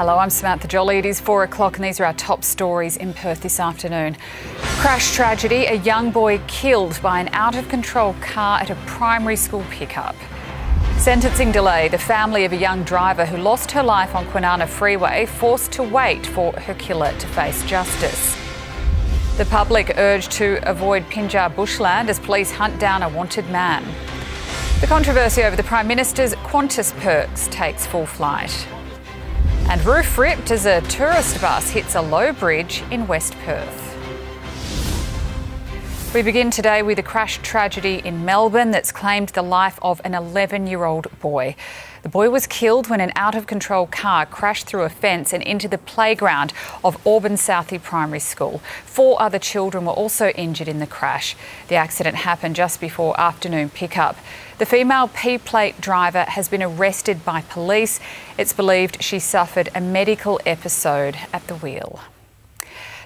Hello, I'm Samantha Jolly. It is 4 o'clock and these are our top stories in Perth this afternoon. Crash tragedy, a young boy killed by an out-of-control car at a primary school pickup. Sentencing delay, the family of a young driver who lost her life on Kwinana Freeway forced to wait for her killer to face justice. The public urged to avoid Pinjar bushland as police hunt down a wanted man. The controversy over the Prime Minister's Qantas perks takes full flight. And roof ripped as a tourist bus hits a low bridge in West Perth. We begin today with a crash tragedy in Melbourne that's claimed the life of an 11-year-old boy. The boy was killed when an out-of-control car crashed through a fence and into the playground of Auburn Southie Primary School. 4 other children were also injured in the crash. The accident happened just before afternoon pickup. The female P-plate driver has been arrested by police. It's believed she suffered a medical episode at the wheel.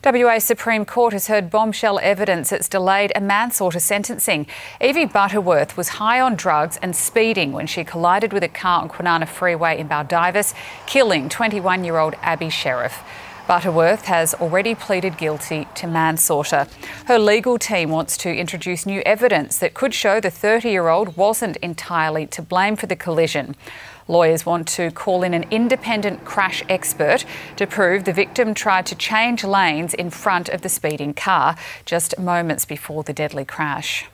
WA Supreme Court has heard bombshell evidence that's delayed a manslaughter sentencing. Evie Butterworth was high on drugs and speeding when she collided with a car on Kwinana Freeway in Baldivis, killing 21-year-old Abby Sheriff. Butterworth has already pleaded guilty to manslaughter. Her legal team wants to introduce new evidence that could show the 30-year-old wasn't entirely to blame for the collision. Lawyers want to call in an independent crash expert to prove the victim tried to change lanes in front of the speeding car just moments before the deadly crash.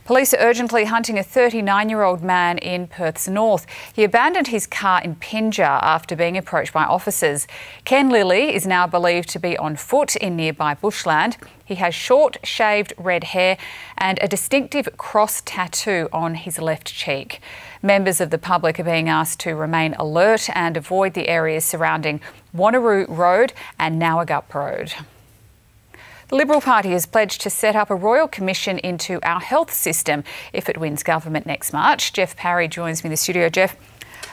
Police are urgently hunting a 39-year-old man in Perth's north. He abandoned his car in Pinjar after being approached by officers. Ken Lilly is now believed to be on foot in nearby bushland. He has short, shaved red hair and a distinctive cross tattoo on his left cheek. Members of the public are being asked to remain alert and avoid the areas surrounding Wanneroo Road and Nowagup Road. The Liberal Party has pledged to set up a royal commission into our health system if it wins government next March. Jeff Parry joins me in the studio. Jeff,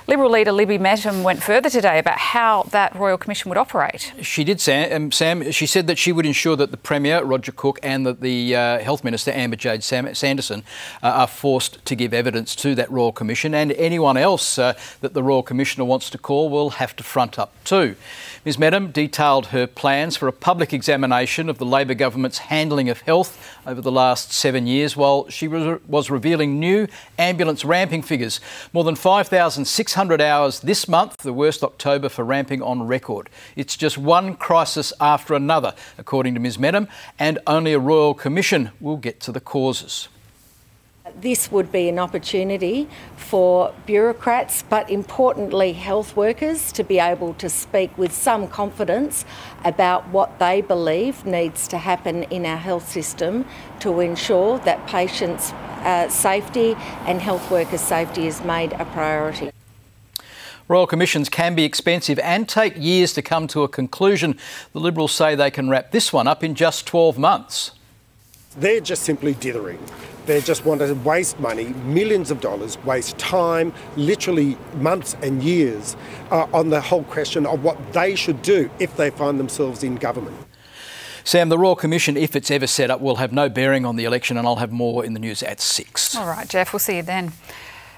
Liberal leader Libby Mettam went further today about how that Royal Commission would operate. She did, Sam. She said that she would ensure that the Premier, Roger Cook, and that the Health Minister, Amber-Jade Sanderson, are forced to give evidence to that Royal Commission, and anyone else that the Royal Commissioner wants to call will have to front up too. Ms Mettam detailed her plans for a public examination of the Labor government's handling of health over the last 7 years, while she was revealing new ambulance ramping figures. More than 5,600 hours this month, the worst October for ramping on record. It's just one crisis after another, according to Ms Mettam, and only a Royal Commission will get to the causes. This would be an opportunity for bureaucrats, but importantly health workers, to be able to speak with some confidence about what they believe needs to happen in our health system to ensure that patients' safety and health workers' safety is made a priority. Royal Commissions can be expensive and take years to come to a conclusion. The Liberals say they can wrap this one up in just 12 months. They're just simply dithering. They just want to waste money, millions of dollars, waste time, literally months and years on the whole question of what they should do if they find themselves in government. Sam, the Royal Commission, if it's ever set up, will have no bearing on the election, and I'll have more in the news at 6. All right, Jeff, we'll see you then.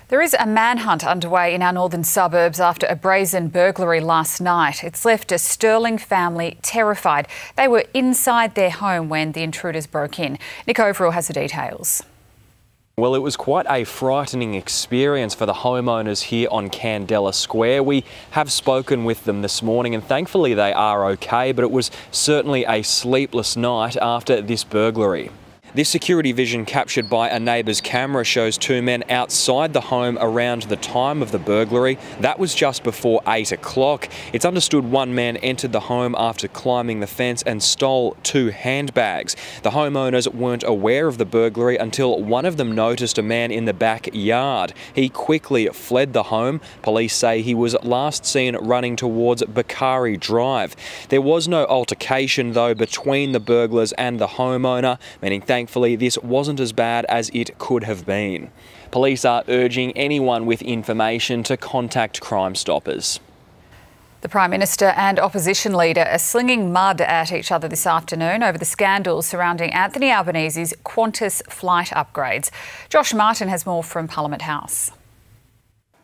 There is a manhunt underway in our northern suburbs after a brazen burglary last night. It's left a Stirling family terrified. They were inside their home when the intruders broke in. Nick Overall has the details. Well, it was quite a frightening experience for the homeowners here on Candela Square. We have spoken with them this morning and thankfully they are okay, but it was certainly a sleepless night after this burglary. This security vision captured by a neighbour's camera shows 2 men outside the home around the time of the burglary. That was just before 8 o'clock. It's understood one man entered the home after climbing the fence and stole 2 handbags. The homeowners weren't aware of the burglary until one of them noticed a man in the backyard. He quickly fled the home. Police say he was last seen running towards Bakari Drive. There was no altercation though between the burglars and the homeowner, meaning thankfully this wasn't as bad as it could have been. Police are urging anyone with information to contact Crime Stoppers. The Prime Minister and opposition leader are slinging mud at each other this afternoon over the scandals surrounding Anthony Albanese's Qantas flight upgrades. Josh Martin has more from Parliament House.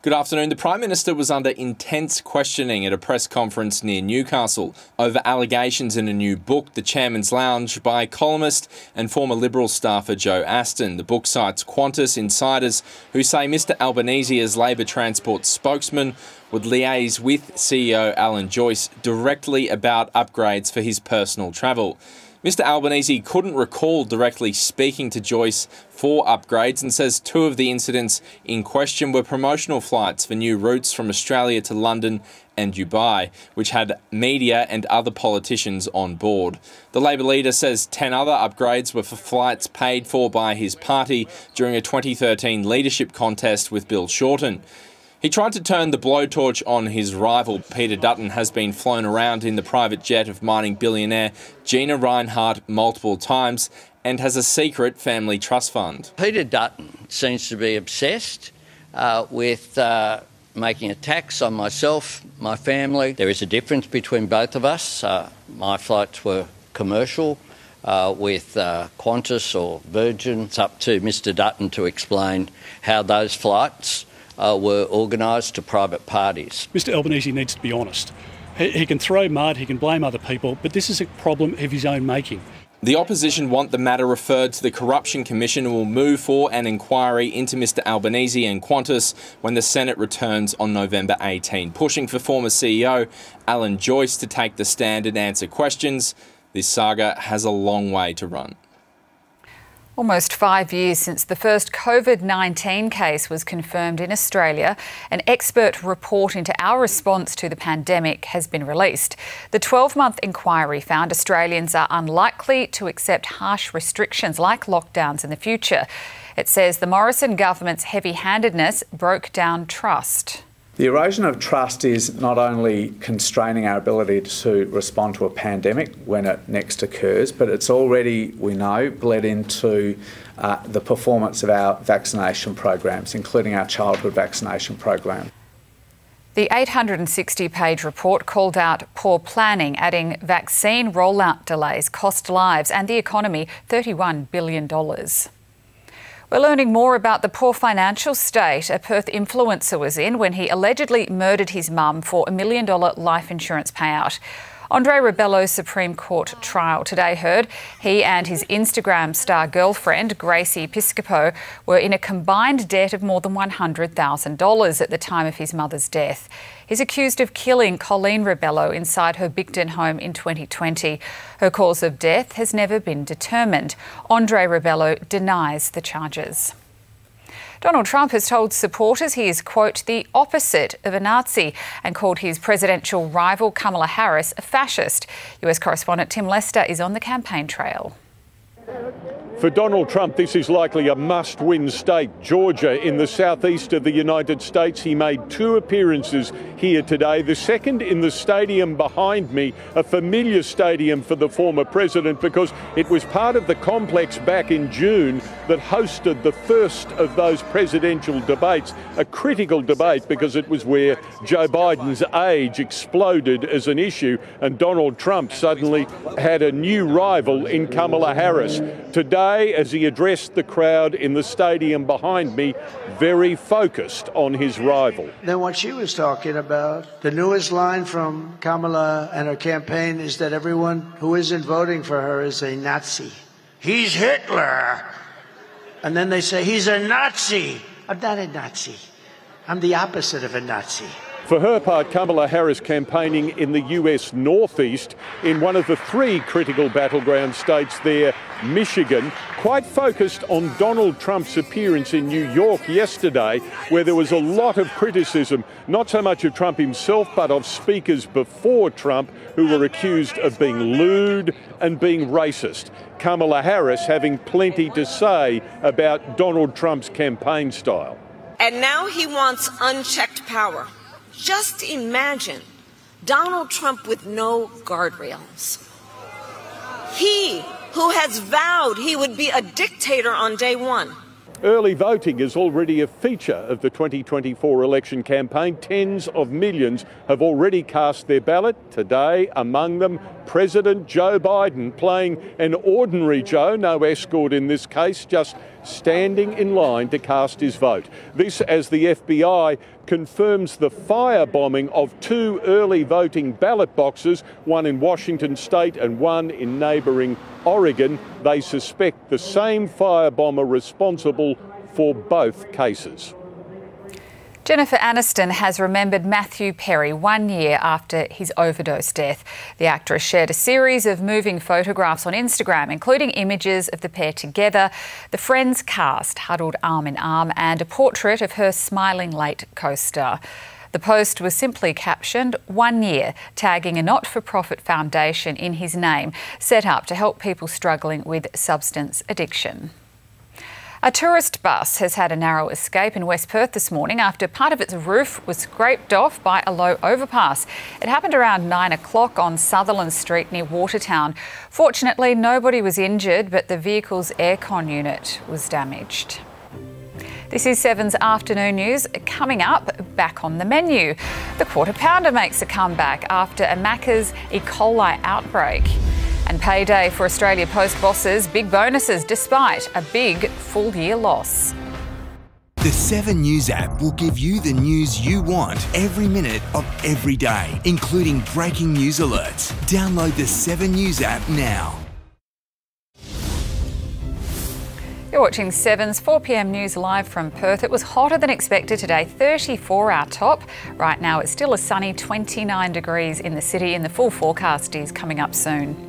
Good afternoon. The Prime Minister was under intense questioning at a press conference near Newcastle over allegations in a new book, The Chairman's Lounge, by columnist and former Liberal staffer Joe Aston. The book cites Qantas insiders who say Mr Albanese, as Labor Transport spokesman, would liaise with CEO Alan Joyce directly about upgrades for his personal travel. Mr Albanese couldn't recall directly speaking to Joyce for upgrades and says two of the incidents in question were promotional flights for new routes from Australia to London and Dubai, which had media and other politicians on board. The Labor leader says 10 other upgrades were for flights paid for by his party during a 2013 leadership contest with Bill Shorten. He tried to turn the blowtorch on his rival. Peter Dutton has been flown around in the private jet of mining billionaire Gina Rinehart multiple times and has a secret family trust fund. Peter Dutton seems to be obsessed with making attacks on myself, my family. There is a difference between both of us. My flights were commercial with Qantas or Virgin. It's up to Mr Dutton to explain how those flights were organised to private parties. Mr Albanese needs to be honest. He can throw mud, he can blame other people, but this is a problem of his own making. The opposition want the matter referred to the Corruption Commission and will move for an inquiry into Mr Albanese and Qantas when the Senate returns on November 18, pushing for former CEO Alan Joyce to take the stand and answer questions. This saga has a long way to run. Almost 5 years since the first COVID-19 case was confirmed in Australia, an expert report into our response to the pandemic has been released. The 12-month inquiry found Australians are unlikely to accept harsh restrictions like lockdowns in the future. It says the Morrison government's heavy-handedness broke down trust. The erosion of trust is not only constraining our ability to respond to a pandemic when it next occurs, but it's already, we know, bled into the performance of our vaccination programs, including our childhood vaccination program. The 860-page report called out poor planning, adding vaccine rollout delays cost lives and the economy $31 billion. We're learning more about the poor financial state a Perth influencer was in when he allegedly murdered his mum for $1 million life insurance payout. Andre Rebello's Supreme Court trial today heard he and his Instagram star girlfriend, Gracie Piscopo, were in a combined debt of more than $100,000 at the time of his mother's death. He's accused of killing Colleen Rebello inside her Bigton home in 2020. Her cause of death has never been determined. Andre Rebello denies the charges. Donald Trump has told supporters he is, quote, the opposite of a Nazi and called his presidential rival Kamala Harris a fascist. US correspondent Tim Lester is on the campaign trail. For Donald Trump, this is likely a must-win state. Georgia, in the southeast of the United States. He made two appearances here today. The second in the stadium behind me, a familiar stadium for the former president because it was part of the complex back in June that hosted the first of those presidential debates, a critical debate because it was where Joe Biden's age exploded as an issue and Donald Trump suddenly had a new rival in Kamala Harris. Today, as he addressed the crowd in the stadium behind me, very focused on his rival. Then what she was talking about, the newest line from Kamala and her campaign is that everyone who isn't voting for her is a Nazi. He's Hitler. And then they say, he's a Nazi. I'm not a Nazi. I'm the opposite of a Nazi. For her part, Kamala Harris campaigning in the US Northeast in one of the three critical battleground states there, Michigan, quite focused on Donald Trump's appearance in New York yesterday, where there was a lot of criticism, not so much of Trump himself, but of speakers before Trump who were accused of being lewd and being racist. Kamala Harris having plenty to say about Donald Trump's campaign style. And now he wants unchecked power. Just imagine Donald Trump with no guardrails. He who has vowed he would be a dictator on day one. Early voting is already a feature of the 2024 election campaign. Tens of millions have already cast their ballot. Today, among them, President Joe Biden playing an ordinary Joe, no escort in this case, just standing in line to cast his vote. This as the FBI confirms the firebombing of 2 early voting ballot boxes, one in Washington state and one in neighbouring Oregon. They suspect the same firebomber responsible for both cases. Jennifer Aniston has remembered Matthew Perry 1 year after his overdose death. The actress shared a series of moving photographs on Instagram, including images of the pair together, the Friends cast huddled arm in arm, and a portrait of her smiling late co-star. The post was simply captioned 1 year, tagging a not-for-profit foundation in his name, set up to help people struggling with substance addiction. A tourist bus has had a narrow escape in West Perth this morning after part of its roof was scraped off by a low overpass. It happened around 9 o'clock on Sutherland Street near Watertown. Fortunately, nobody was injured, but the vehicle's aircon unit was damaged. This is 7's afternoon news. Coming up, back on the menu. The Quarter Pounder makes a comeback after a Macca's E. coli outbreak. And payday for Australia Post bosses, big bonuses despite a big full-year loss. The 7 News app will give you the news you want every minute of every day, including breaking news alerts. Download the 7 News app now. You're watching 7's 4 p.m. news live from Perth. It was hotter than expected today, 34 our top. Right now it's still a sunny 29 degrees in the city, and the full forecast is coming up soon.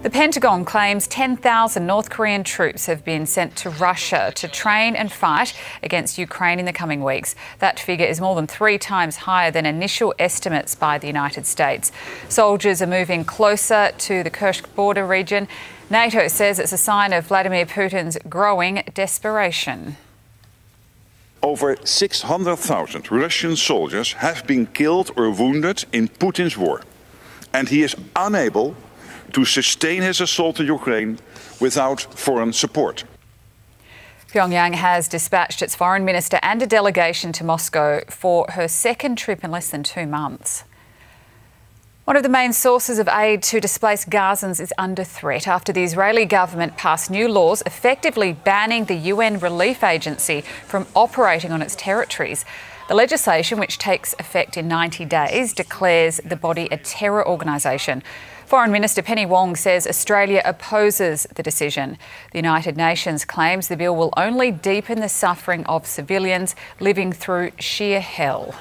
The Pentagon claims 10,000 North Korean troops have been sent to Russia to train and fight against Ukraine in the coming weeks. That figure is more than 3 times higher than initial estimates by the United States. Soldiers are moving closer to the Kursk border region. NATO says it's a sign of Vladimir Putin's growing desperation. Over 600,000 Russian soldiers have been killed or wounded in Putin's war, and he is unable to sustain his assault on Ukraine without foreign support. Pyongyang has dispatched its foreign minister and a delegation to Moscow for her second trip in less than 2 months. One of the main sources of aid to displaced Gazans is under threat after the Israeli government passed new laws effectively banning the UN Relief Agency from operating on its territories. The legislation, which takes effect in 90 days, declares the body a terror organisation. Foreign Minister Penny Wong says Australia opposes the decision. The United Nations claims the bill will only deepen the suffering of civilians living through sheer hell.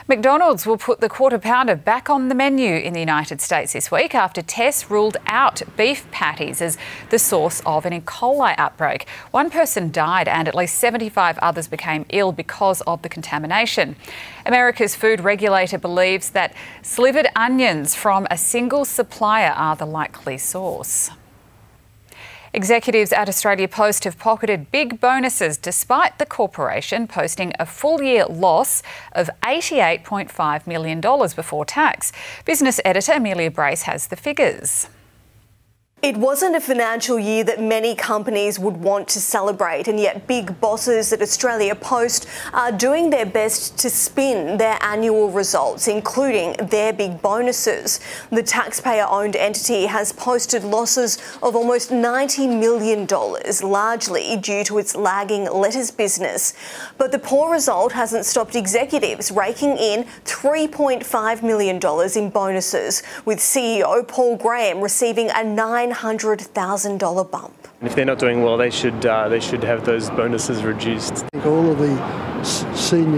McDonald's will put the Quarter Pounder back on the menu in the United States this week after tests ruled out beef patties as the source of an E. coli outbreak. 1 person died and at least 75 others became ill because of the contamination. America's food regulator believes that slivered onions from a single supplier are the likely source. Executives at Australia Post have pocketed big bonuses despite the corporation posting a full-year loss of $88.5 million before tax. Business editor Amelia Brace has the figures. It wasn't a financial year that many companies would want to celebrate, and yet big bosses at Australia Post are doing their best to spin their annual results, including their big bonuses. The taxpayer-owned entity has posted losses of almost $90 million, largely due to its lagging letters business. But the poor result hasn't stopped executives raking in $3.5 million in bonuses, with CEO Paul Graham receiving a $900,000 bump. If they're not doing well, they should have those bonuses reduced. I think all of the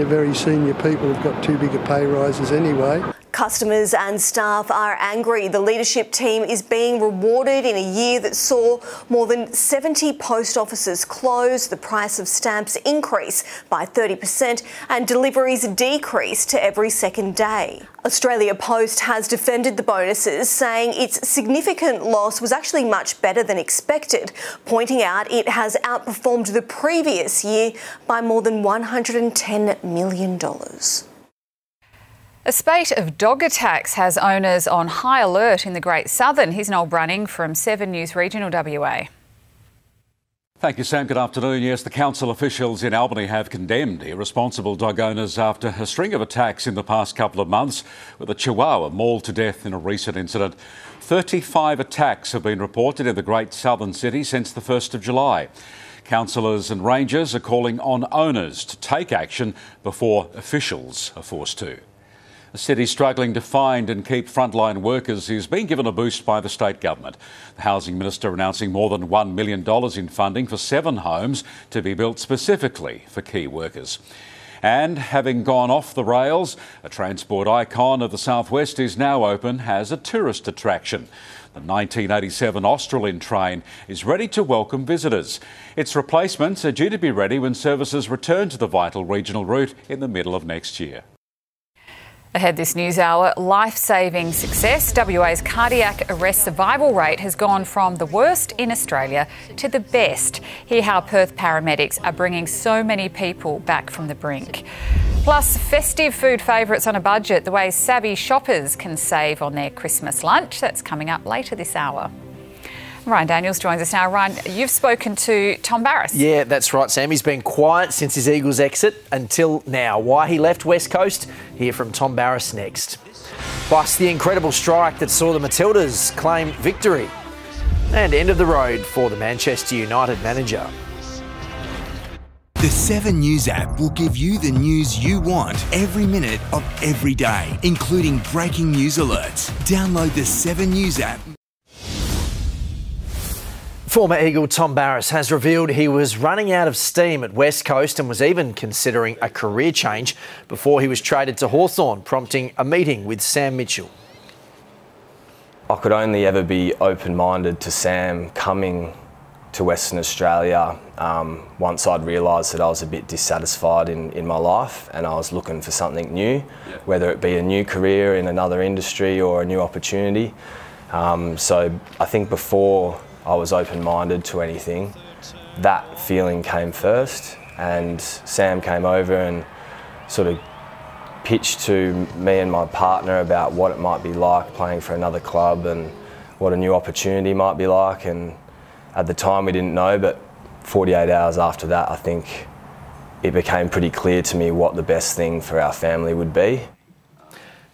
very senior people have got too big a pay rises anyway. Customers and staff are angry. The leadership team is being rewarded in a year that saw more than 70 post offices close, the price of stamps increase by 30% and deliveries decrease to every second day. Australia Post has defended the bonuses, saying its significant loss was actually much better than expected, pointing out it has outperformed the previous year by more than $110 million. A spate of dog attacks has owners on high alert in the Great Southern. Here's Noel Brunning from 7 News Regional WA. Thank you, Sam. Good afternoon. Yes, the council officials in Albany have condemned irresponsible dog owners after a string of attacks in the past couple of months, with a Chihuahua mauled to death in a recent incident. 35 attacks have been reported in the great southern city since the 1st of July. Councillors and rangers are calling on owners to take action before officials are forced to. The city struggling to find and keep frontline workers is being given a boost by the state government. The Housing Minister announcing more than $1 million in funding for 7 homes to be built specifically for key workers. And having gone off the rails, a transport icon of the southwest is now open as a tourist attraction. The 1987 Australind train is ready to welcome visitors. Its replacements are due to be ready when services return to the vital regional route in the middle of next year. Ahead this news hour, life-saving success. WA's cardiac arrest survival rate has gone from the worst in Australia to the best. Hear how Perth paramedics are bringing so many people back from the brink. Plus, festive food favourites on a budget, the way savvy shoppers can save on their Christmas lunch. That's coming up later this hour. Ryan Daniels joins us now. Ryan, you've spoken to Tom Barrass. Yeah, that's right, Sam. He's been quiet since his Eagles exit until now. Why he left West Coast? Hear from Tom Barrass next. Plus, the incredible strike that saw the Matildas claim victory. And end of the road for the Manchester United manager. The 7 News app will give you the news you want every minute of every day, including breaking news alerts. Download the 7 News app. Former Eagle Tom Barrass has revealed he was running out of steam at West Coast and was even considering a career change before he was traded to Hawthorn, prompting a meeting with Sam Mitchell. I could only ever be open-minded to Sam coming to Western Australia once I'd realised that I was a bit dissatisfied in my life and I was looking for something new, whether it be a new career in another industry or a new opportunity. So I think before I was open-minded to anything, that feeling came first, and Sam came over and sort of pitched to me and my partner about what it might be like playing for another club and what a new opportunity might be like, and at the time we didn't know, but 48 hours after that I think it became pretty clear to me what the best thing for our family would be.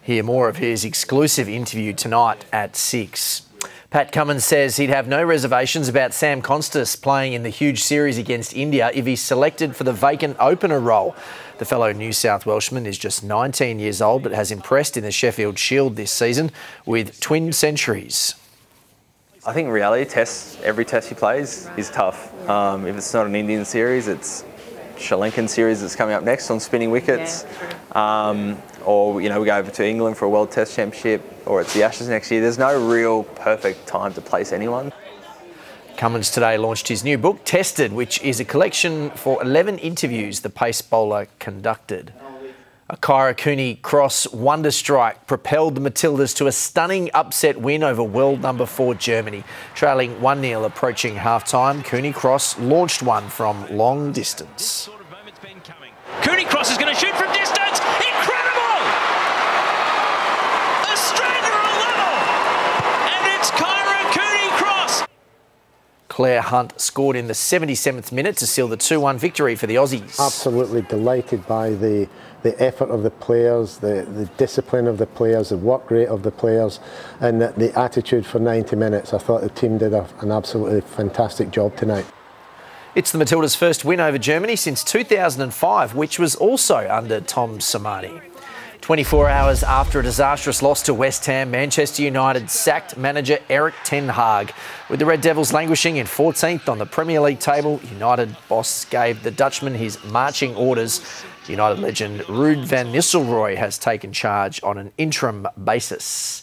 Hear more of his exclusive interview tonight at 6. Pat Cummins says he'd have no reservations about Sam Constas playing in the huge series against India if he's selected for the vacant opener role. The fellow New South Welshman is just 19 years old but has impressed in the Sheffield Shield this season with twin centuries. I think reality tests, every test he plays is tough. If it's not an Indian series, it's Sri Lankan series that's coming up next on spinning wickets. Or, you know, we go over to England for a World Test Championship, or it's the Ashes next year. There's no real perfect time to place anyone. Cummins today launched his new book, Tested, which is a collection for 11 interviews the pace bowler conducted. A Kyra Cooney Cross wonder strike propelled the Matildas to a stunning upset win over world number 4 Germany. Trailing 1-0 approaching half-time, Cooney Cross launched one from long distance. Cooney Cross is going to shoot from distance. Incredible! Australia are level, and it's Kyra Cooney Cross. Claire Hunt scored in the 77th minute to seal the 2-1 victory for the Aussies. Absolutely delighted by the effort of the players, the discipline of the players, the work rate of the players, and the attitude for 90 minutes. I thought the team did an absolutely fantastic job tonight. It's the Matildas' first win over Germany since 2005, which was also under Tom Samani. 24 hours after a disastrous loss to West Ham, Manchester United sacked manager Erik ten Hag. With the Red Devils languishing in 14th on the Premier League table, United boss gave the Dutchman his marching orders. United legend Ruud van Nistelrooy has taken charge on an interim basis.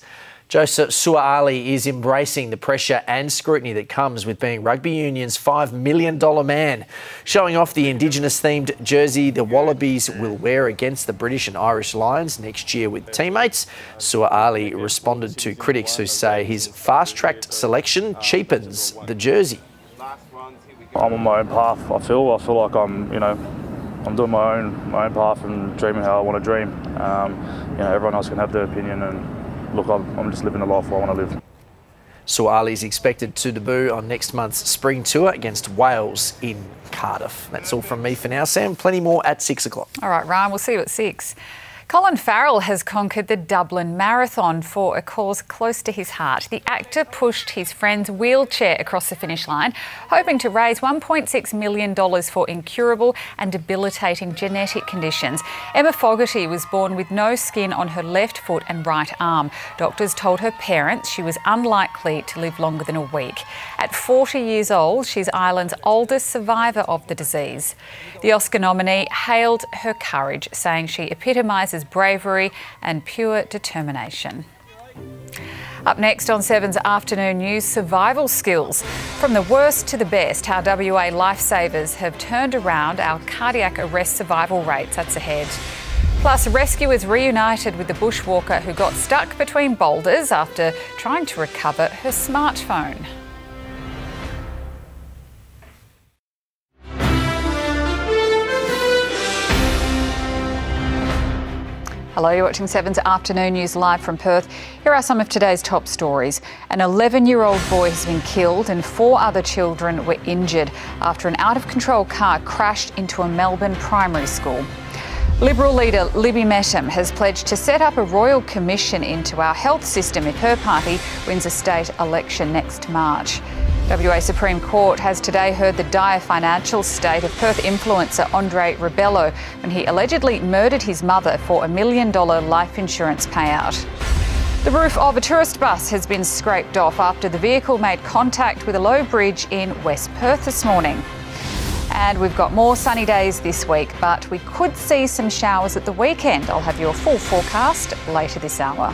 Joseph Suaalii is embracing the pressure and scrutiny that comes with being rugby union's $5 million man. Showing off the Indigenous-themed jersey the Wallabies will wear against the British and Irish Lions next year with teammates, Suaalii responded to critics who say his fast-tracked selection cheapens the jersey. I'm on my own path, I feel like I'm doing my own path and dreaming how I want to dream. Everyone else can have their opinion, and look, I'm just living the life I want to live. Suwali is expected to debut on next month's spring tour against Wales in Cardiff. That's all from me for now. Sam, plenty more at 6 o'clock. All right, Ryan, we'll see you at 6. Colin Farrell has conquered the Dublin Marathon for a cause close to his heart. The actor pushed his friend's wheelchair across the finish line, hoping to raise $1.6 million for incurable and debilitating genetic conditions. Emma Fogarty was born with no skin on her left foot and right arm. Doctors told her parents she was unlikely to live longer than a week. At 40 years old, she's Ireland's oldest survivor of the disease. The Oscar nominee hailed her courage, saying she epitomises bravery and pure determination. Up next on 7's afternoon news, survival skills. From the worst to the best, how WA lifesavers have turned around our cardiac arrest survival rates. That's ahead. Plus, rescuers reunited with the bushwalker who got stuck between boulders after trying to recover her smartphone. Hello, you're watching 7's afternoon news live from Perth. Here are some of today's top stories. An 11-year-old boy has been killed and 4 other children were injured after an out-of-control car crashed into a Melbourne primary school. Liberal leader Libby Metham has pledged to set up a royal commission into our health system if her party wins a state election next March. WA Supreme Court has today heard the dire financial state of Perth influencer Andre Rebello when he allegedly murdered his mother for $1 million life insurance payout. The roof of a tourist bus has been scraped off after the vehicle made contact with a low bridge in West Perth this morning. And we've got more sunny days this week, but we could see some showers at the weekend. I'll have your full forecast later this hour.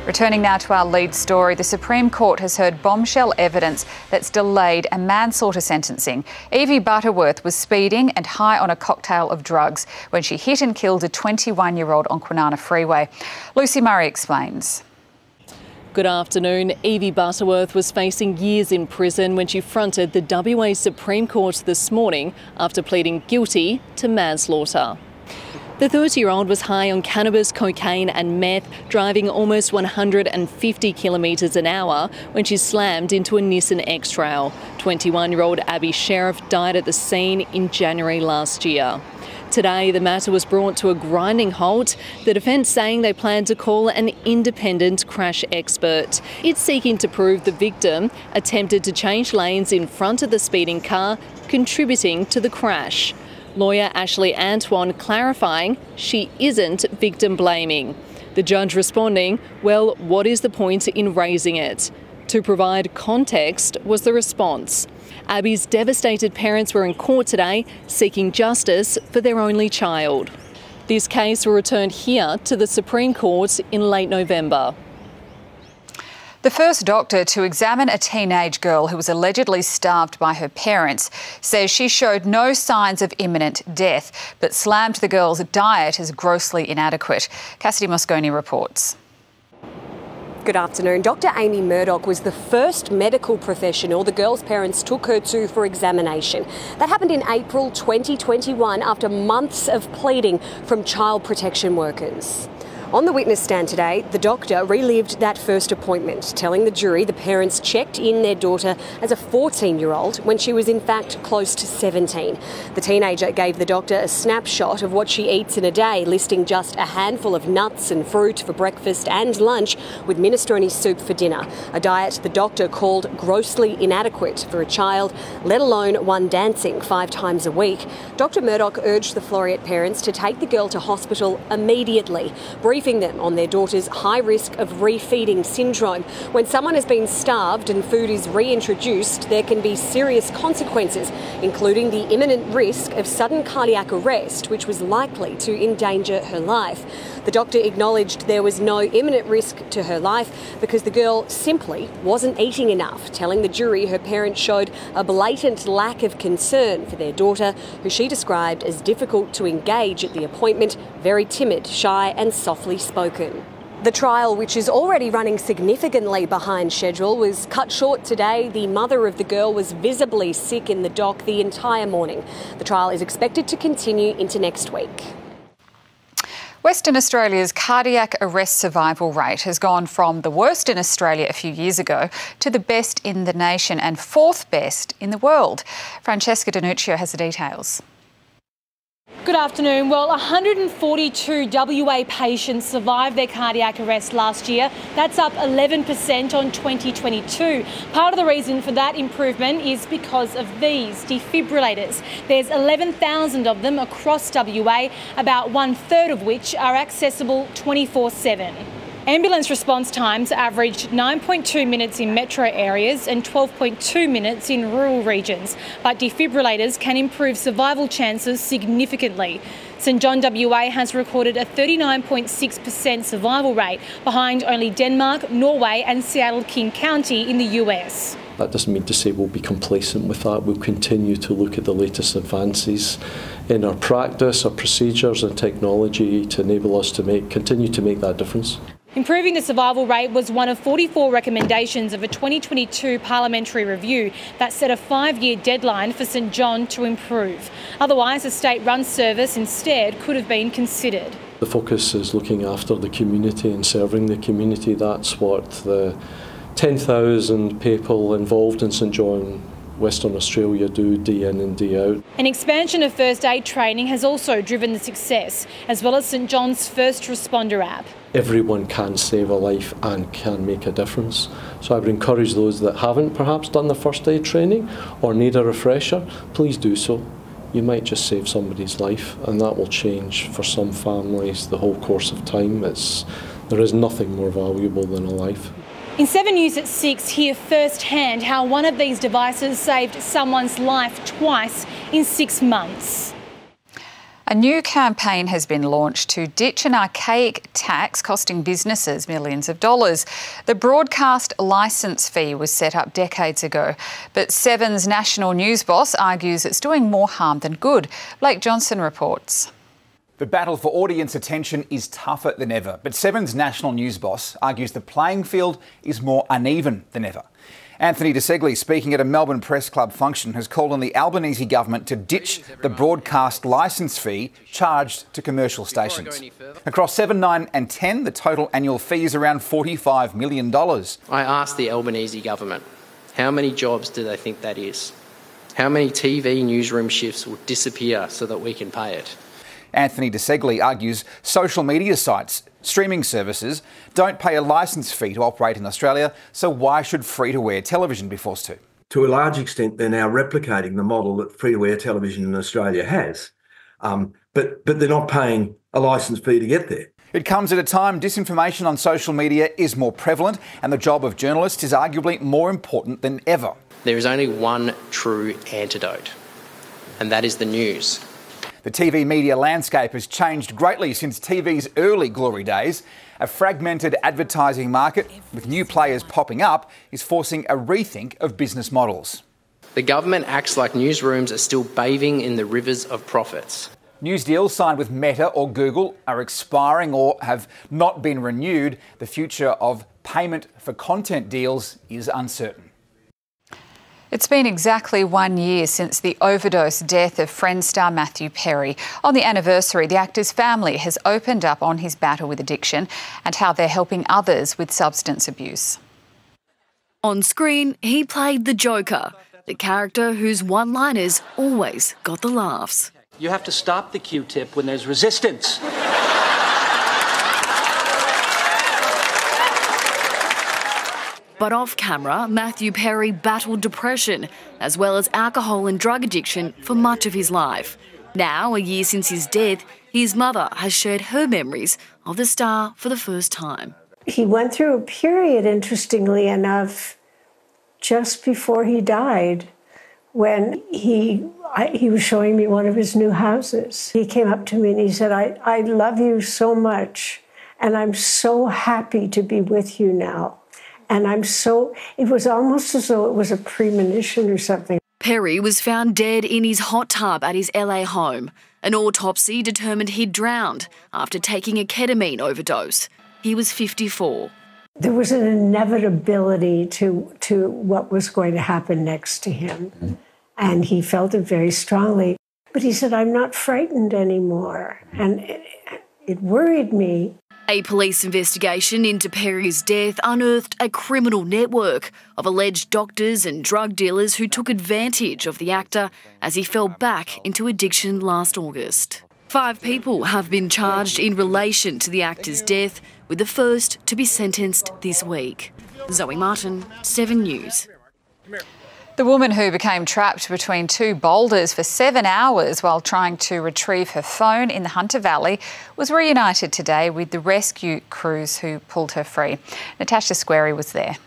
Returning now to our lead story, the Supreme Court has heard bombshell evidence that's delayed a manslaughter sentencing. Evie Butterworth was speeding and high on a cocktail of drugs when she hit and killed a 21-year-old on Kwinana Freeway. Lucy Murray explains. Good afternoon. Evie Butterworth was facing years in prison when she fronted the WA Supreme Court this morning after pleading guilty to manslaughter. The 30-year-old was high on cannabis, cocaine and meth, driving almost 150 kilometres an hour when she slammed into a Nissan X-Trail. 21-year-old Abby Sheriff died at the scene in January last year. Today, the matter was brought to a grinding halt, the defence saying they plan to call an independent crash expert. It's seeking to prove the victim attempted to change lanes in front of the speeding car, contributing to the crash. Lawyer Ashley Antoine clarifying she isn't victim blaming. The judge responding, well, what is the point in raising it? To provide context was the response. Abby's devastated parents were in court today seeking justice for their only child. This case will return here to the Supreme Court in late November. The first doctor to examine a teenage girl who was allegedly starved by her parents says she showed no signs of imminent death, but slammed the girl's diet as grossly inadequate. Cassidy Mosconi reports. Good afternoon. Dr. Amy Murdoch was the first medical professional the girl's parents took her to for examination. That happened in April 2021 after months of pleading from child protection workers. On the witness stand today, the doctor relived that first appointment, telling the jury the parents checked in their daughter as a 14-year-old when she was in fact close to 17. The teenager gave the doctor a snapshot of what she eats in a day, listing just a handful of nuts and fruit for breakfast and lunch with minestrone soup for dinner, a diet the doctor called grossly inadequate for a child, let alone one dancing 5 times a week. Dr. Murdoch urged the Floreat parents to take the girl to hospital immediately, briefing them on their daughter's high risk of refeeding syndrome. When someone has been starved and food is reintroduced, there can be serious consequences, including the imminent risk of sudden cardiac arrest, which was likely to endanger her life. The doctor acknowledged there was no imminent risk to her life because the girl simply wasn't eating enough, telling the jury her parents showed a blatant lack of concern for their daughter, who she described as difficult to engage at the appointment, very timid, shy and softly spoken. The trial, which is already running significantly behind schedule, was cut short today. The mother of the girl was visibly sick in the dock the entire morning. The trial is expected to continue into next week. Western Australia's cardiac arrest survival rate has gone from the worst in Australia a few years ago to the best in the nation and fourth best in the world. Francesca Danuccio has the details. Good afternoon. Well, 142 WA patients survived their cardiac arrest last year. That's up 11% on 2022. Part of the reason for that improvement is because of these defibrillators. There's 11,000 of them across WA, about 1/3 of which are accessible 24/7. Ambulance response times averaged 9.2 minutes in metro areas and 12.2 minutes in rural regions, but defibrillators can improve survival chances significantly. St John WA has recorded a 39.6% survival rate, behind only Denmark, Norway and Seattle King County in the US. That doesn't mean to say we'll be complacent with that. We'll continue to look at the latest advances in our practice, our procedures and technology to enable us to continue to make that difference. Improving the survival rate was one of 44 recommendations of a 2022 parliamentary review that set a 5-year deadline for St John to improve. Otherwise, a state-run service instead could have been considered. The focus is looking after the community and serving the community. That's what the 10,000 people involved in St John, Western Australia do day in and day out. An expansion of first aid training has also driven the success, as well as St John's first responder app. Everyone can save a life and can make a difference. So I would encourage those that haven't perhaps done the first aid training or need a refresher, please do so. You might just save somebody's life, and that will change for some families the whole course of time. There is nothing more valuable than a life. In 7 News at 6, hear firsthand how one of these devices saved someone's life twice in 6 months. A new campaign has been launched to ditch an archaic tax costing businesses millions of dollars. The broadcast licence fee was set up decades ago, but Seven's national news boss argues it's doing more harm than good. Blake Johnson reports. The battle for audience attention is tougher than ever, but Seven's national news boss argues the playing field is more uneven than ever. Anthony DeSegli, speaking at a Melbourne Press Club function, has called on the Albanese government to ditch the broadcast licence fee charged to commercial stations. Across 7, 9 and 10, the total annual fee is around $45 million. I asked the Albanese government, how many jobs do they think that is? How many TV newsroom shifts will disappear so that we can pay it? Anthony DeSegli argues social media sites, streaming services, don't pay a licence fee to operate in Australia, so why should free-to-air television be forced to? To a large extent, they're now replicating the model that free-to-air television in Australia has, but they're not paying a licence fee to get there. It comes at a time disinformation on social media is more prevalent, and the job of journalists is arguably more important than ever. There is only one true antidote, and that is the news. The TV media landscape has changed greatly since TV's early glory days. A fragmented advertising market with new players popping up is forcing a rethink of business models. The government acts like newsrooms are still bathing in the rivers of profits. News deals signed with Meta or Google are expiring or have not been renewed. The future of payment for content deals is uncertain. It's been exactly 1 year since the overdose death of Friends star Matthew Perry. On the anniversary, the actor's family has opened up on his battle with addiction and how they're helping others with substance abuse. On screen, he played the Joker, the character whose one-liners always got the laughs. You have to stop the Q-tip when there's resistance. But off camera, Matthew Perry battled depression, as well as alcohol and drug addiction for much of his life. Now, a year since his death, his mother has shared her memories of the star for the first time. He went through a period, interestingly enough, just before he died, when he was showing me one of his new houses. He came up to me and he said, I love you so much, and I'm so happy to be with you now. And it was almost as though it was a premonition or something. Perry was found dead in his hot tub at his LA home. An autopsy determined he'd drowned after taking a ketamine overdose. He was 54. There was an inevitability to what was going to happen next to him. And he felt it very strongly. But he said, I'm not frightened anymore. And It worried me. A police investigation into Perry's death unearthed a criminal network of alleged doctors and drug dealers who took advantage of the actor as he fell back into addiction last August. 5 people have been charged in relation to the actor's death, with the first to be sentenced this week. Zoe Martin, 7 News. The woman who became trapped between 2 boulders for 7 hours while trying to retrieve her phone in the Hunter Valley was reunited today with the rescue crews who pulled her free. Natasha Squarey was there.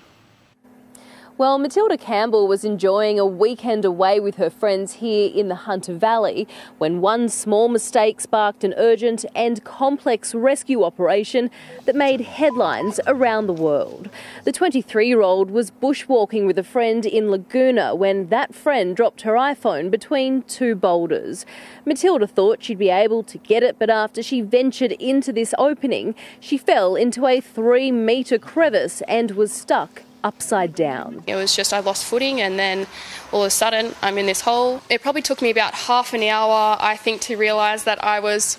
Well, Matilda Campbell was enjoying a weekend away with her friends here in the Hunter Valley when one small mistake sparked an urgent and complex rescue operation that made headlines around the world. The 23-year-old was bushwalking with a friend in Laguna when that friend dropped her iPhone between 2 boulders. Matilda thought she'd be able to get it, but after she ventured into this opening, she fell into a 3-metre crevice and was stuck upside down. It was just I lost footing, and then all of a sudden I'm in this hole. It probably took me about half an hour, I think, to realise that I was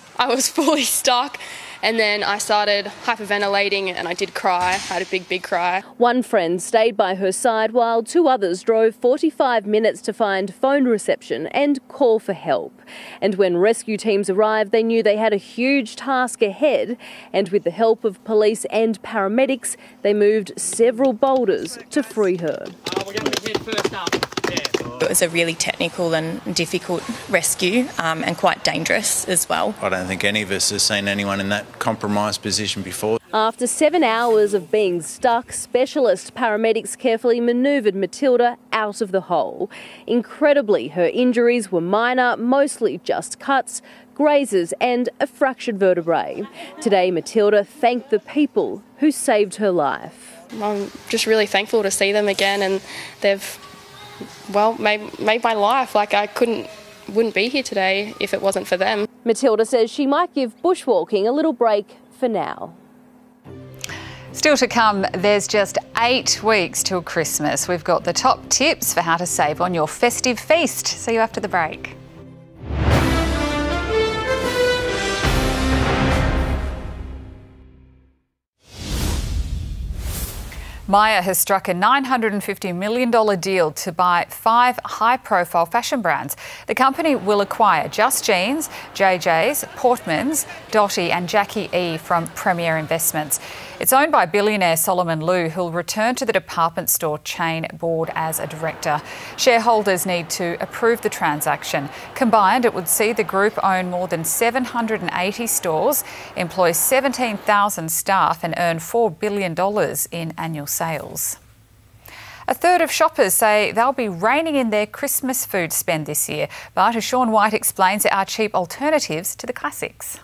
fully stuck. And then I started hyperventilating and I did cry. I had a big cry. One friend stayed by her side while 2 others drove 45 minutes to find phone reception and call for help. And when rescue teams arrived, they knew they had a huge task ahead. And with the help of police and paramedics, they moved several boulders to free her. We're going to head first up. It was a really technical and difficult rescue and quite dangerous as well. I don't think any of us has seen anyone in that compromised position before. After 7 hours of being stuck, specialist paramedics carefully manoeuvred Matilda out of the hole. Incredibly, her injuries were minor, mostly just cuts, grazes and a fractured vertebrae. Today, Matilda thanked the people who saved her life. I'm just really thankful to see them again, and they've made my life. Like I wouldn't be here today if it wasn't for them. Matilda says she might give bushwalking a little break for now. Still to come, there's just 8 weeks till Christmas. We've got the top tips for how to save on your festive feast. See you after the break. Myer has struck a $950 million deal to buy 5 high-profile fashion brands. The company will acquire Just Jeans, JJ's, Portman's, Dotti and Jackie E from Premier Investments. It's owned by billionaire Solomon Lew, who'll return to the department store chain board as a director. Shareholders need to approve the transaction. Combined, it would see the group own more than 780 stores, employ 17,000 staff and earn $4 billion in annual sales. A third of shoppers say they'll be reining in their Christmas food spend this year, but as Sean White explains, there are cheap alternatives to the classics.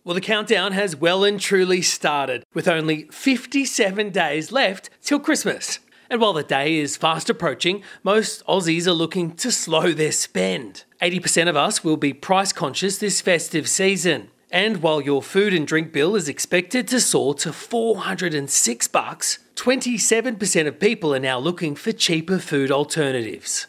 Well, the countdown has well and truly started, with only 57 days left till Christmas. And while the day is fast approaching, most Aussies are looking to slow their spend. 80% of us will be price conscious this festive season. And while your food and drink bill is expected to soar to $406, 27% of people are now looking for cheaper food alternatives.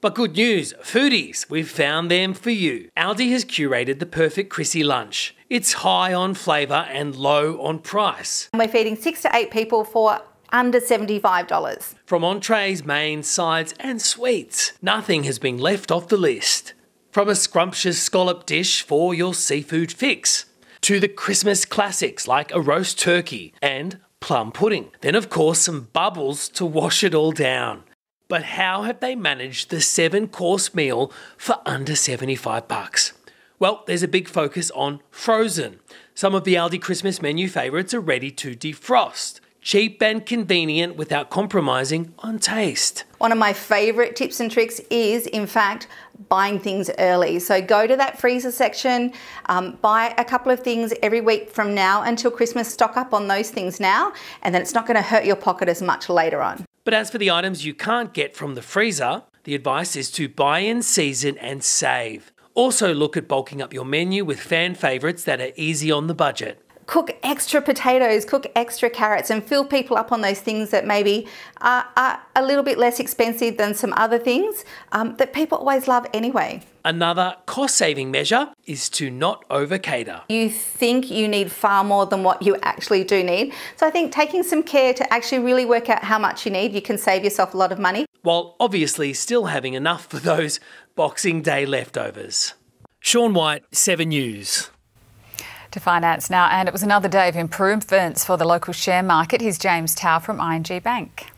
But good news, foodies, we've found them for you. Aldi has curated the perfect Chrissy lunch. It's high on flavour and low on price. We're feeding 6 to 8 people for under $75. From entrees, mains, sides and sweets, nothing has been left off the list. From a scrumptious scallop dish for your seafood fix, to the Christmas classics like a roast turkey and plum pudding. Then of course some bubbles to wash it all down. But how have they managed the 7-course meal for under $75? Well, there's a big focus on frozen. Some of the Aldi Christmas menu favourites are ready to defrost. Cheap and convenient without compromising on taste. One of my favourite tips and tricks is, in fact, buying things early. So go to that freezer section, buy a couple of things every week from now until Christmas, stock up on those things now, and then it's not going to hurt your pocket as much later on. But as for the items you can't get from the freezer, the advice is to buy in season and save. Also look at bulking up your menu with fan favourites that are easy on the budget. cook extra potatoes, cook extra carrots, and fill people up on those things that maybe are a little bit less expensive than some other things that people always love anyway. Another cost-saving measure is to not over-cater. You think you need far more than what you actually do need. So I think taking some care to actually really work out how much you need, you can save yourself a lot of money. While obviously still having enough for those Boxing Day leftovers. Sean White, 7 News. To finance now, and it was another day of improvements for the local share market. Here's James Tao from ING Bank.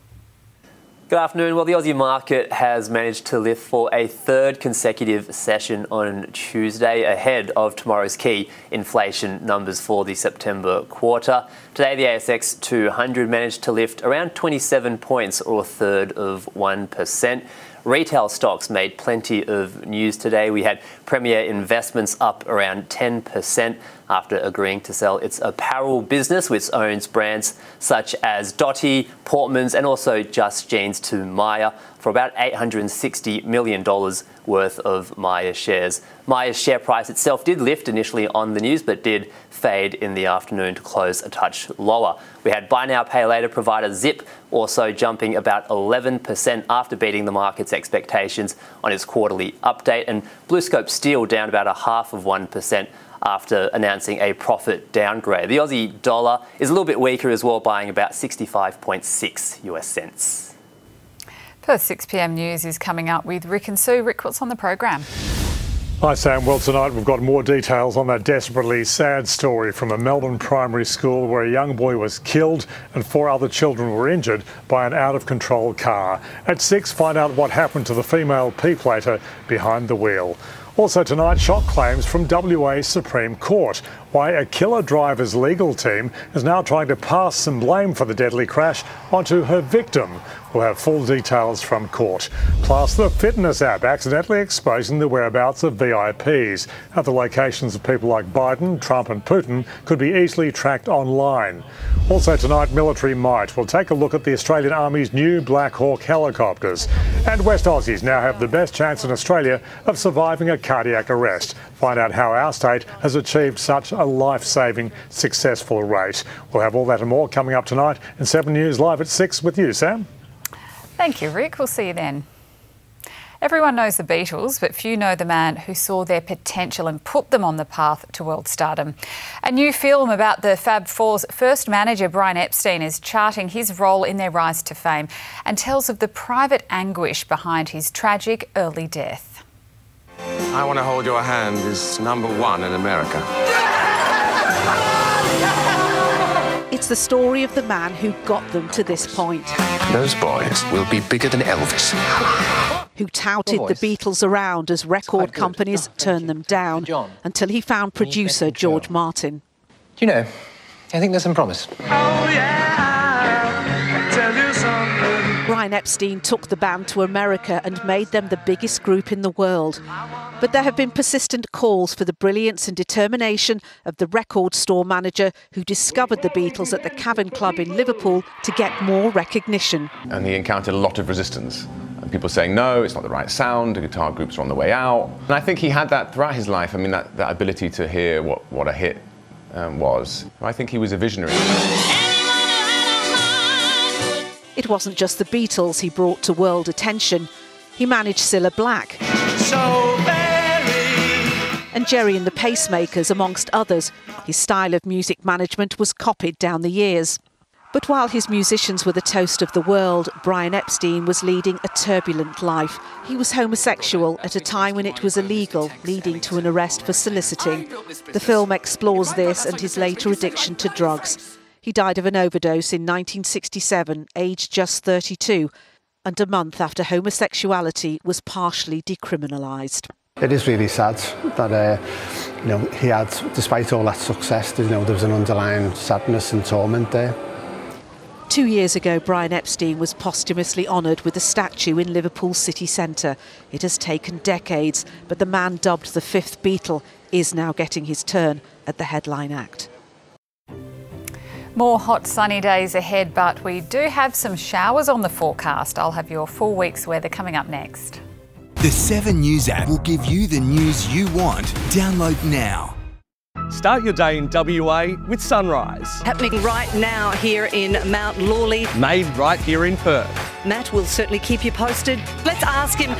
Good afternoon. Well, the Aussie market has managed to lift for a third consecutive session on Tuesday ahead of tomorrow's key inflation numbers for the September quarter. Today, the ASX 200 managed to lift around 27 points, or a third of 1%. Retail stocks made plenty of news today. We had Premier Investments up around 10% after agreeing to sell its apparel business, which owns brands such as Dotti, Portmans and also Just Jeans, to Myer for about $860 million worth of Myer shares. Myer's share price itself did lift initially on the news, but did fade in the afternoon to close a touch lower. We had buy now, pay later provider Zip also jumping about 11% after beating the market's expectations on its quarterly update, and BlueScope Steel down about 0.5% after announcing a profit downgrade. The Aussie dollar is a little bit weaker as well, buying about 65.6 US cents. Perth 6 p.m. news is coming up with Rick and Sue. Rick, what's on the program? Hi Sam, well tonight we've got more details on that desperately sad story from a Melbourne primary school where a young boy was killed and 4 other children were injured by an out-of-control car. At 6, find out what happened to the female P-plater behind the wheel. Also tonight, shock claims from WA Supreme Court. Why a killer driver's legal team is now trying to pass some blame for the deadly crash onto her victim. We'll have full details from court. Plus, the fitness app accidentally exposing the whereabouts of VIPs. How the locations of people like Biden, Trump and Putin could be easily tracked online. Also tonight, military might. We'll take a look at the Australian Army's new Black Hawk helicopters. And West Aussies now have the best chance in Australia of surviving a cardiac arrest. Find out how our state has achieved such a life-saving, successful rate. We'll have all that and more coming up tonight in 7 News Live at 6 with you, Sam. Thank you, Rick. We'll see you then. Everyone knows the Beatles, but few know the man who saw their potential and put them on the path to world stardom. A new film about the Fab Four's first manager, Brian Epstein, is charting his role in their rise to fame and tells of the private anguish behind his tragic early death. I Want to Hold Your Hand is #1 in America. It's the story of the man who got them to this point. Those boys will be bigger than Elvis. Who touted the Beatles around as record companies turned them down until he found producer George Martin. Do you know, I think there's some promise. Brian Epstein took the band to America and made them the biggest group in the world. But there have been persistent calls for the brilliance and determination of the record store manager who discovered the Beatles at the Cavern Club in Liverpool to get more recognition. And he encountered a lot of resistance. And people saying, no, it's not the right sound, the guitar groups are on the way out. And I think he had that throughout his life. I mean, that ability to hear what a hit was. I think he was a visionary. It wasn't just the Beatles he brought to world attention. He managed Cilla Black and Jerry and the Pacemakers, amongst others. His style of music management was copied down the years. But while his musicians were the toast of the world, Brian Epstein was leading a turbulent life. He was homosexual at a time when it was illegal, leading to an arrest for soliciting. The film explores this and his later addiction to drugs. He died of an overdose in 1967, aged just 32, and a month after homosexuality was partially decriminalised. It is really sad that he had, despite all that success, there was an underlying sadness and torment there. 2 years ago, Brian Epstein was posthumously honoured with a statue in Liverpool city centre. It has taken decades, but the man dubbed the fifth Beatle is now getting his turn at the headline act. More hot sunny days ahead, but we do have some showers on the forecast. I'll have your full week's weather coming up next. The 7 News app will give you the news you want. Download now. Start your day in WA with Sunrise. Happening right now here in Mount Lawley. Made right here in Perth. Matt will certainly keep you posted. Let's ask him,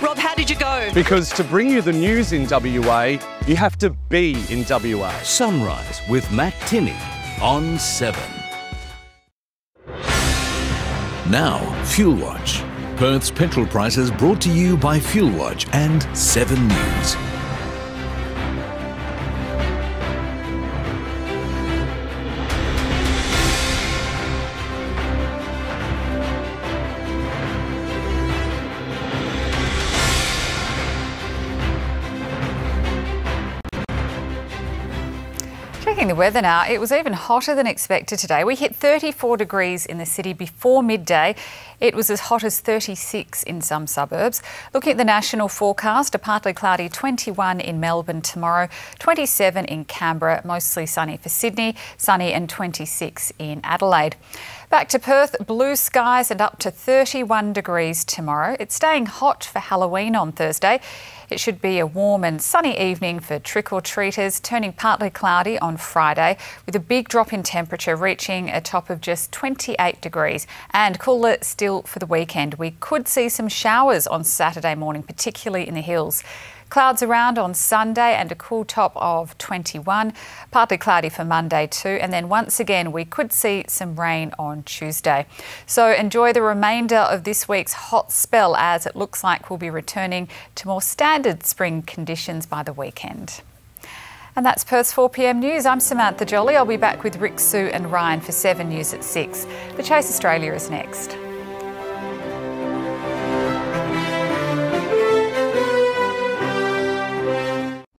Rob, how did you go? Because to bring you the news in WA, you have to be in WA. Sunrise with Matt Tinney on 7. Now, Fuel Watch. Perth's petrol prices brought to you by Fuel Watch and 7 News. Checking the weather now, it was even hotter than expected today. We hit 34 degrees in the city before midday. It was as hot as 36 in some suburbs. Looking at the national forecast, a partly cloudy 21 in Melbourne tomorrow, 27 in Canberra, mostly sunny for Sydney, sunny and 26 in Adelaide. Back to Perth, blue skies and up to 31 degrees tomorrow. It's staying hot for Halloween on Thursday. It should be a warm and sunny evening for trick-or-treaters, turning partly cloudy on Friday, with a big drop in temperature reaching a top of just 28 degrees and cooler still for the weekend. We could see some showers on Saturday morning, particularly in the hills. Clouds around on Sunday and a cool top of 21, partly cloudy for Monday too, and then once again we could see some rain on Tuesday. So enjoy the remainder of this week's hot spell, as it looks like we'll be returning to more standard spring conditions by the weekend. And that's Perth's 4 p.m. news. I'm Samantha Jolly. I'll be back with Rick, Sue and Ryan for 7 News at 6. The Chase Australia is next.